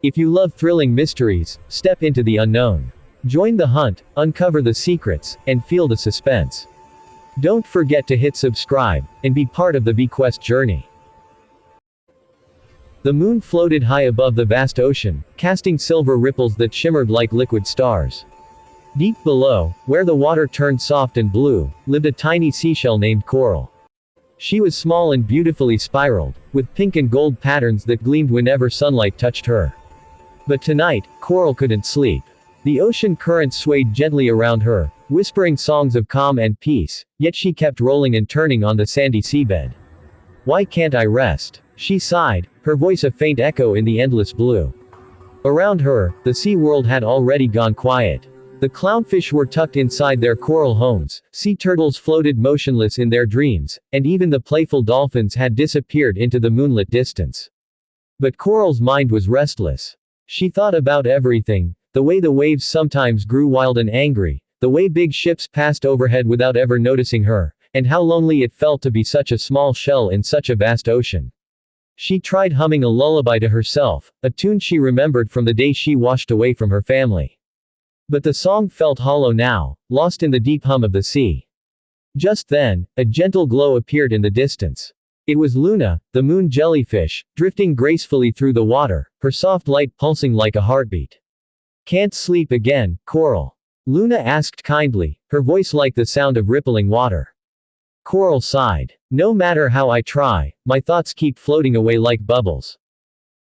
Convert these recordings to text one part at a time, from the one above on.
If you love thrilling mysteries, step into the unknown. Join the hunt, uncover the secrets, and feel the suspense. Don't forget to hit subscribe, and be part of the Bequest journey. The moon floated high above the vast ocean, casting silver ripples that shimmered like liquid stars. Deep below, where the water turned soft and blue, lived a tiny seashell named Coral. She was small and beautifully spiraled, with pink and gold patterns that gleamed whenever sunlight touched her. But tonight, Coral couldn't sleep. The ocean current swayed gently around her, whispering songs of calm and peace, yet she kept rolling and turning on the sandy seabed. "Why can't I rest?" she sighed, her voice a faint echo in the endless blue. Around her, the sea world had already gone quiet. The clownfish were tucked inside their coral homes, sea turtles floated motionless in their dreams, and even the playful dolphins had disappeared into the moonlit distance. But Coral's mind was restless. She thought about everything, the way the waves sometimes grew wild and angry, the way big ships passed overhead without ever noticing her, and how lonely it felt to be such a small shell in such a vast ocean. She tried humming a lullaby to herself, a tune she remembered from the day she washed away from her family. But the song felt hollow now, lost in the deep hum of the sea. Just then, a gentle glow appeared in the distance. It was Luna, the moon jellyfish, drifting gracefully through the water, her soft light pulsing like a heartbeat. "Can't sleep again, Coral?" Luna asked kindly, her voice like the sound of rippling water. Coral sighed. "No matter how I try, my thoughts keep floating away like bubbles."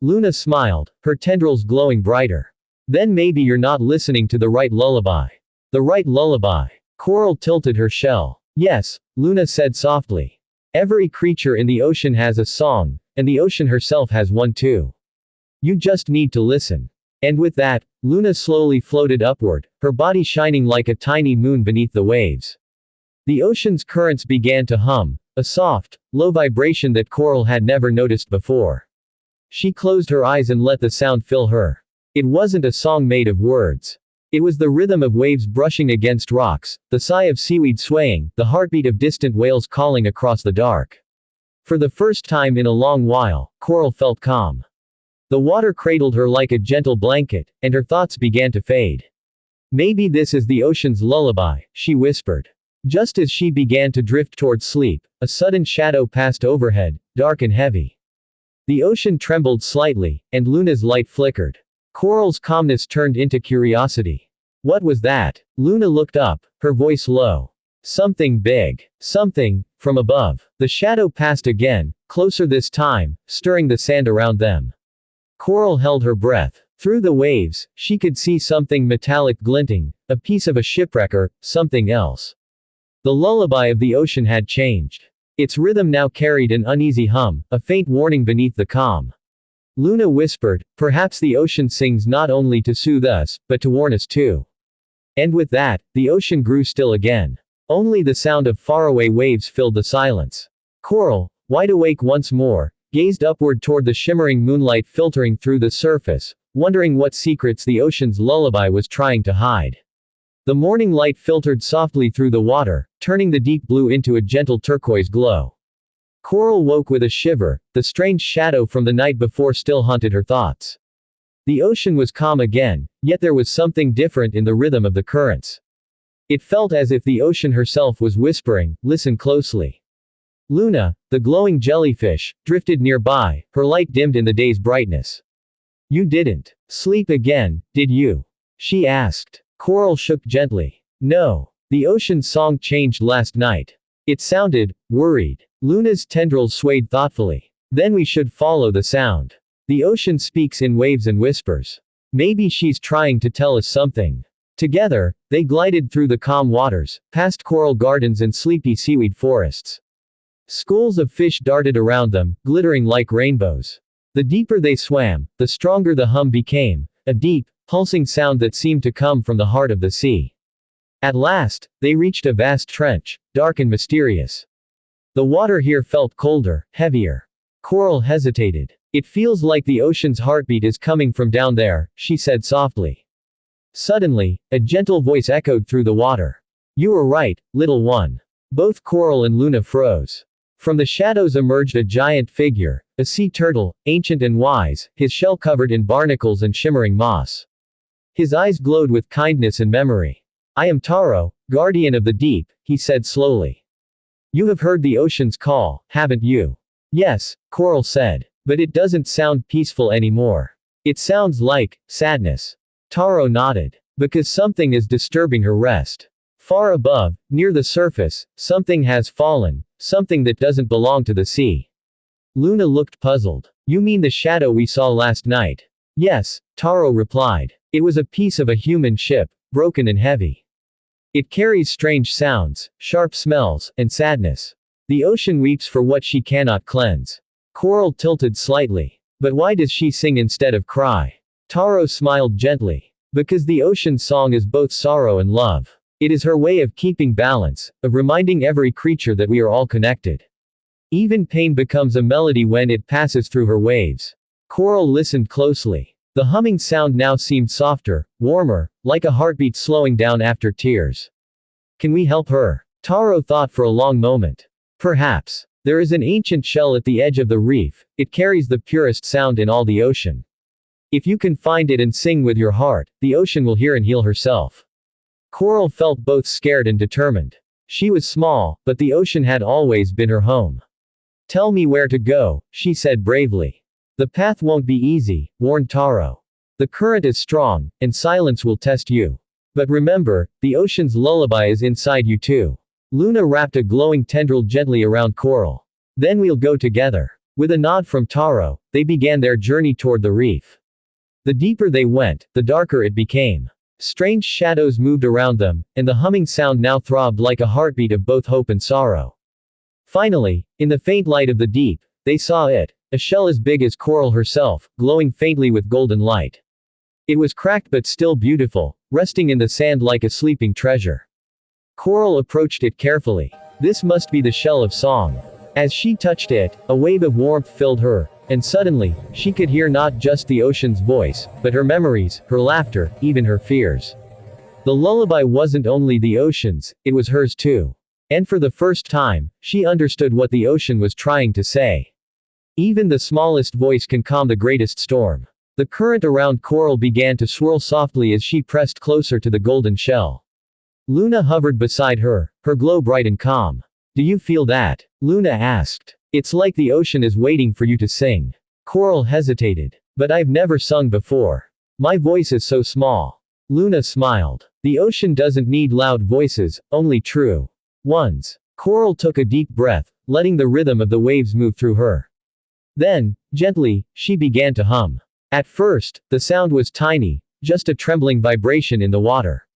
Luna smiled, her tendrils glowing brighter. "Then maybe you're not listening to the right lullaby." "The right lullaby?" Coral tilted her shell. "Yes," Luna said softly. "Every creature in the ocean has a song, and the ocean herself has one too. You just need to listen." And with that, Luna slowly floated upward, her body shining like a tiny moon beneath the waves. The ocean's currents began to hum, a soft, low vibration that Coral had never noticed before. She closed her eyes and let the sound fill her. It wasn't a song made of words. It was the rhythm of waves brushing against rocks, the sigh of seaweed swaying, the heartbeat of distant whales calling across the dark. For the first time in a long while, Coral felt calm. The water cradled her like a gentle blanket, and her thoughts began to fade. "Maybe this is the ocean's lullaby," she whispered. Just as she began to drift towards sleep, a sudden shadow passed overhead, dark and heavy. The ocean trembled slightly, and Luna's light flickered. Coral's calmness turned into curiosity. "What was that?" Luna looked up, her voice low. "Something big. Something," from above. The shadow passed again, closer this time, stirring the sand around them. Coral held her breath. Through the waves, she could see something metallic glinting, a piece of a shipwreck or something else. The lullaby of the ocean had changed. Its rhythm now carried an uneasy hum, a faint warning beneath the calm. Luna whispered, "Perhaps the ocean sings not only to soothe us, but to warn us too." And with that, the ocean grew still again. Only the sound of faraway waves filled the silence. Coral, wide awake once more, gazed upward toward the shimmering moonlight filtering through the surface, wondering what secrets the ocean's lullaby was trying to hide. The morning light filtered softly through the water, turning the deep blue into a gentle turquoise glow. Coral woke with a shiver, the strange shadow from the night before still haunted her thoughts. The ocean was calm again, yet there was something different in the rhythm of the currents. It felt as if the ocean herself was whispering, "Listen closely." Luna, the glowing jellyfish, drifted nearby, her light dimmed in the day's brightness. "You didn't sleep again, did you?" she asked. Coral shook gently. "No. The ocean's song changed last night." It sounded worried. Luna's tendrils swayed thoughtfully. "Then we should follow the sound. The ocean speaks in waves and whispers. Maybe she's trying to tell us something." Together, they glided through the calm waters, past coral gardens and sleepy seaweed forests. Schools of fish darted around them, glittering like rainbows. The deeper they swam, the stronger the hum became, a deep, pulsing sound that seemed to come from the heart of the sea. At last, they reached a vast trench, dark and mysterious. The water here felt colder, heavier. Coral hesitated. "It feels like the ocean's heartbeat is coming from down there," she said softly. Suddenly, a gentle voice echoed through the water. "You were right, little one." Both Coral and Luna froze. From the shadows emerged a giant figure, a sea turtle, ancient and wise, his shell covered in barnacles and shimmering moss. His eyes glowed with kindness and memory. I am Taro, guardian of the deep, he said slowly. You have heard the ocean's call, haven't you? Yes, Coral said. But it doesn't sound peaceful anymore. It sounds like sadness. Taro nodded. Because something is disturbing her rest. Far above, near the surface, something has fallen, something that doesn't belong to the sea. Luna looked puzzled. You mean the shadow we saw last night? Yes, Taro replied. It was a piece of a human ship, broken and heavy. It carries strange sounds, sharp smells, and sadness. The ocean weeps for what she cannot cleanse. Coral tilted slightly. But why does she sing instead of cry? Taro smiled gently. Because the ocean's song is both sorrow and love. It is her way of keeping balance, of reminding every creature that we are all connected. Even pain becomes a melody when it passes through her waves. Coral listened closely. The humming sound now seemed softer, warmer, like a heartbeat slowing down after tears. Can we help her? Taro thought for a long moment. Perhaps. There is an ancient shell at the edge of the reef, it carries the purest sound in all the ocean. If you can find it and sing with your heart, the ocean will hear and heal herself. Coral felt both scared and determined. She was small, but the ocean had always been her home. Tell me where to go, she said bravely. The path won't be easy, warned Taro. The current is strong, and silence will test you. But remember, the ocean's lullaby is inside you too. Luna wrapped a glowing tendril gently around Coral. Then we'll go together. With a nod from Taro, they began their journey toward the reef. The deeper they went, the darker it became. Strange shadows moved around them, and the humming sound now throbbed like a heartbeat of both hope and sorrow. Finally, in the faint light of the deep, they saw it, a shell as big as Coral herself, glowing faintly with golden light. It was cracked but still beautiful, resting in the sand like a sleeping treasure. Coral approached it carefully. This must be the shell of song. As she touched it, a wave of warmth filled her, and suddenly, she could hear not just the ocean's voice, but her memories, her laughter, even her fears. The lullaby wasn't only the ocean's, it was hers too. And for the first time, she understood what the ocean was trying to say. Even the smallest voice can calm the greatest storm. The current around Coral began to swirl softly as she pressed closer to the golden shell. Luna hovered beside her, her glow bright and calm. Do you feel that? Luna asked. It's like the ocean is waiting for you to sing. Coral hesitated. But I've never sung before. My voice is so small. Luna smiled. The ocean doesn't need loud voices, only true ones. Coral took a deep breath, letting the rhythm of the waves move through her. Then, gently, she began to hum. At first, the sound was tiny, just a trembling vibration in the water.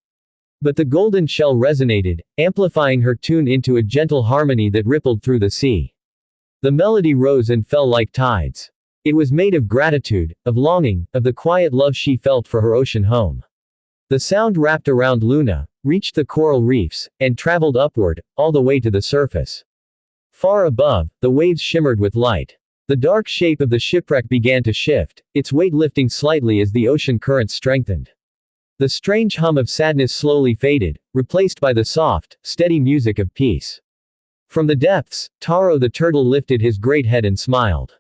But the golden shell resonated, amplifying her tune into a gentle harmony that rippled through the sea. The melody rose and fell like tides. It was made of gratitude, of longing, of the quiet love she felt for her ocean home. The sound wrapped around Luna, reached the coral reefs, and traveled upward, all the way to the surface. Far above, the waves shimmered with light. The dark shape of the shipwreck began to shift, its weight lifting slightly as the ocean current strengthened. The strange hum of sadness slowly faded, replaced by the soft, steady music of peace. From the depths, Taro the turtle lifted his great head and smiled.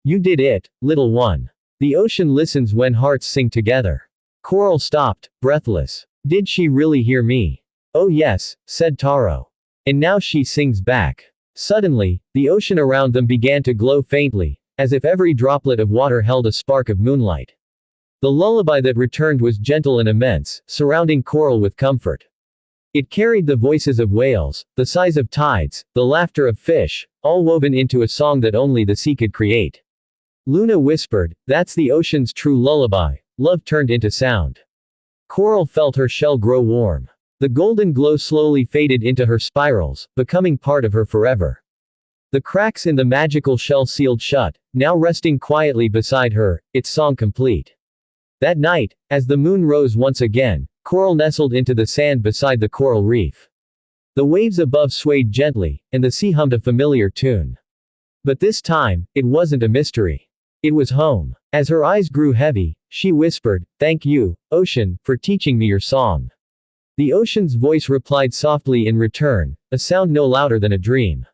You did it, little one. The ocean listens when hearts sing together. Coral stopped, breathless. Did she really hear me? Oh yes, said Taro. And now she sings back. Suddenly, the ocean around them began to glow faintly, as if every droplet of water held a spark of moonlight. The lullaby that returned was gentle and immense, surrounding Coral with comfort. It carried the voices of whales, the sighs of tides, the laughter of fish, all woven into a song that only the sea could create. Luna whispered, that's the ocean's true lullaby, love turned into sound. Coral felt her shell grow warm. The golden glow slowly faded into her spirals, becoming part of her forever. The cracks in the magical shell sealed shut, now resting quietly beside her, its song complete. That night, as the moon rose once again, Coral nestled into the sand beside the coral reef. The waves above swayed gently, and the sea hummed a familiar tune. But this time, it wasn't a mystery. It was home. As her eyes grew heavy, she whispered, thank you, ocean, for teaching me your song. The ocean's voice replied softly in return, a sound no louder than a dream.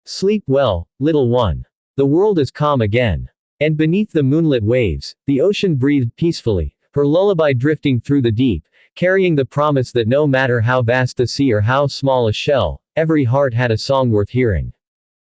Sleep well, little one. The world is calm again. And beneath the moonlit waves, the ocean breathed peacefully, her lullaby drifting through the deep, carrying the promise that no matter how vast the sea or how small a shell, every heart had a song worth hearing.